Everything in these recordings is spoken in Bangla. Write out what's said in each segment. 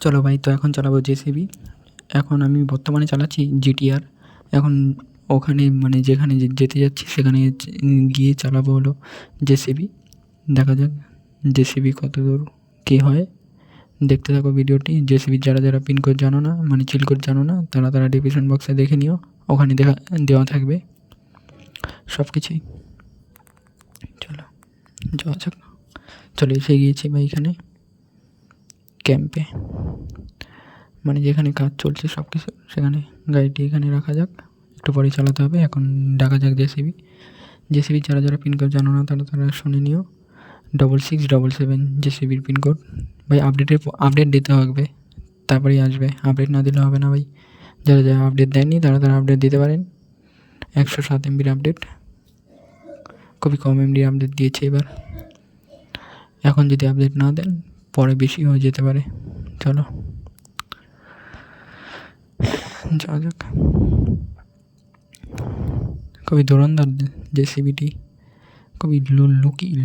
চলো ভাই, তো এখন চালাবো জেসিবি। এখন আমি বর্তমানে চালাচ্ছি জিটিআর। এখন ওখানে মানে যেখানে যেতে যাচ্ছি সেখানে গিয়ে চালাবো হলো জেসিবি। দেখা যাক জেসিবি কত দূর কী হয়। দেখতে থাকো ভিডিওটি। জেসিবির যারা পিনকোড জানো না, মানে চিল কোড জানো না, তারা ডিসক্রিপশন বক্সে দেখে নিও, ওখানে দেওয়া থাকবে সব কিছুই। চলো যাওয়া যাক। চলো এসে গিয়েছি ভাই এখানে ক্যাম্পে, মানে যেখানে কাজ চলছে সব কিছু, সেখানে গাড়িটি এখানে রাখা যাক। একটু পরে চালাতে হবে। এখন ডাকা যাক জেসিবির যারা পিনকোড জানো না তারা শুনে নিও। 6677 জেসিবির পিনকোড। ভাই আপডেট দিতে হবে, তারপরেই আসবে। আপডেট না দিলে হবে না ভাই। যারা আপডেট দেননি তারা আপডেট দিতে পারেন। 107 MBর আপডেট, খুবই কম MBর আপডেট দিয়েছে এবার। এখন যদি আপডেট না দেন পরে বেশি হয়ে যেতে পারে। চলো যাওয়া যাক। খুবই ধুরন্ধর জেসিবিটি, খুবই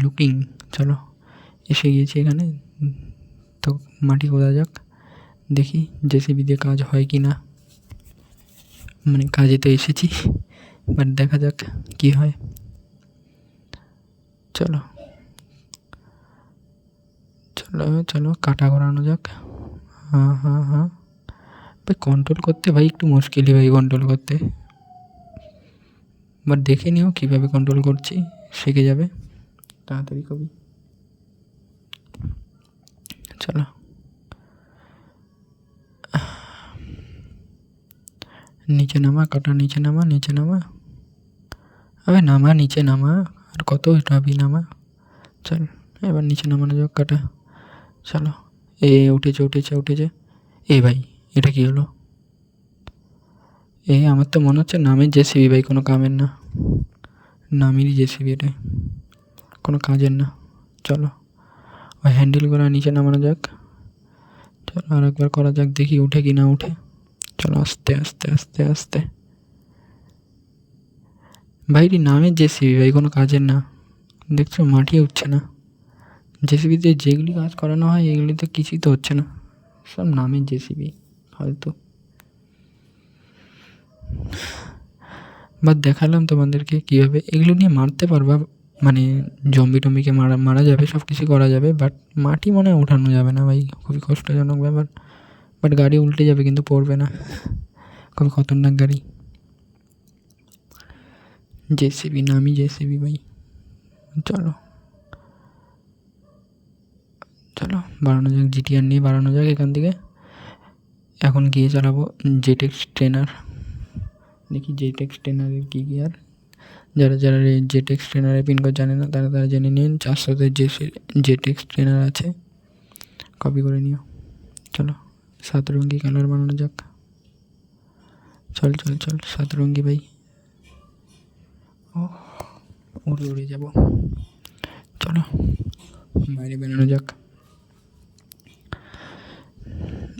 লুকিং। চলো এসে গিয়েছি এখানে, তো মাটি খোঁড়া যাক। দেখি জেসিবি দিয়ে কাজ হয় কি না। মানে কাজে তো এসেছি, বাট দেখা যাক কি হয়। চলো চলো চলো কাটা করানো যাক। হ্যাঁ ভাই কন্ট্রোল করতে ভাই একটু মুশকিলই ভাই কন্ট্রোল করতে, বাট দেখে নিও কীভাবে কন্ট্রোল করছি, শিখে যাবে তাড়াতাড়ি খুবই। চলো নিচে নামা, কাটা নিচে নামা। আবে নিচে নামা, আর কত উঠাবি নামা। চল এবার নিচে নামানো যাক কাটা। চলো উঠেছে। এ ভাই এটা কী হলো? আমার তো মনে হচ্ছে নামের জেসিবি ভাই, কোনো কামের না। নামেরই জেসিবি এটা, কোনো কাজের না। চলো ওই হ্যান্ডেল করা নিচে নামানো যাক। চলো আর একবার করা যাক, দেখি উঠে কি না উঠে। চলো আস্তে। ভাইটি নামের জেসিবি ভাই, কোনো কাজের না। দেখছো মাটি উঠছে না। জেসিবিতে যেগুলি কাজ করানো হয় এগুলিতে কিছুই তো হচ্ছে না, সব নামের জেসিবি হয়তো। বাট দেখালাম তোমাদেরকে কীভাবে এগুলো নিয়ে মারতে পারবা, মানে জম্বিকে মারা যাবে, সব কিছু করা যাবে। বাট মাটি মনে হয় ওঠানো যাবে না ভাই, খুবই কষ্টজনক ব্যাপার। বাট গাড়ি উল্টে যাবে কিন্তু পড়বে না, খুবই খতরনাক গাড়ি। জেসিবি নামই জেসিবি ভাই। চলো বাড়ানো যাক, জিটিআর নিয়ে বাড়ানো যাক এখান থেকে। এখন গিয়ে চালাবো জেটেক্স ট্রেনার। দেখি জেটেক্স ট্রেনারের কী আর যারা জেটেক্স ট্রেনারের পিনকোড জানে না তারা জেনে নিন। 400তে জেটেক্স ট্রেনার আছে, কপি করে নিও। চলো 7 রঙ্গি কালার বানানো যাক। চল 7 রঙ্গি ভাই। উড়ে যাব। চলো বাইরে বেরোনো যাক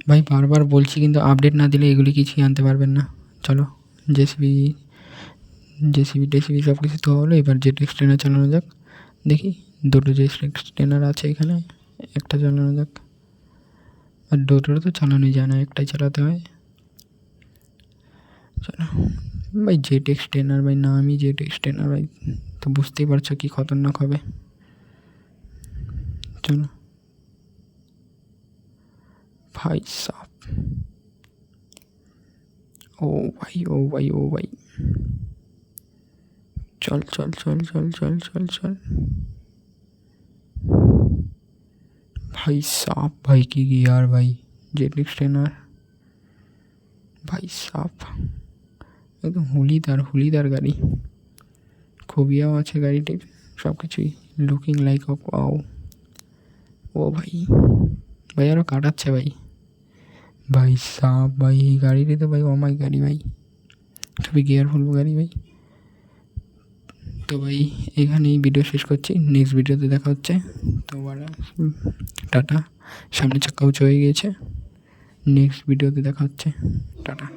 ভাই। বারবার বলছি কিন্তু আপডেট না দিলে এগুলি কিছুই আনতে পারবেন না। চলো জেসিবি টেসিবি সব কিছু তো হলো, এবার জেটেক্স ট্রেনার চালানো যাক। দেখি 2টো জেটেক্স ট্রেনার আছে এখানে, একটা চালানো যাক। আর 2টো তো চালানোই যায় না, একটাই চালাতে হয়। চলো ভাই জেটেক্স ট্রেনার ভাই, নামই জেটেক্স ট্রেনার ভাই, তো বুঝতেই পারছো কি খতরনাক হবে। চলো ভাই সাপ, ও ভাই চল ভাই সাপ ভাই, কি আর ভাই জেটেক্স ট্রেনার ভাই সাপ, একদম হুলিদার গাড়ি। খুবিয়াও আছে গাড়িটির, সব কিছুই লুকিং লাইক অফ ওয়াও। ও ভাই আরও কাটাচ্ছে ভাই সাপ ভাই, এই গাড়িটি তো ভাই অমাই গাড়ি ভাই, খুবই কেয়ারফুল গাড়ি ভাই। তো ভাই এখানেই ভিডিও শেষ করছি, নেক্সট ভিডিওতে দেখা হচ্ছে। তো টাটা। সামনে চাক্কা উঁচু হয়ে গিয়েছে, নেক্সট ভিডিওতে দেখা হচ্ছে, টাটা।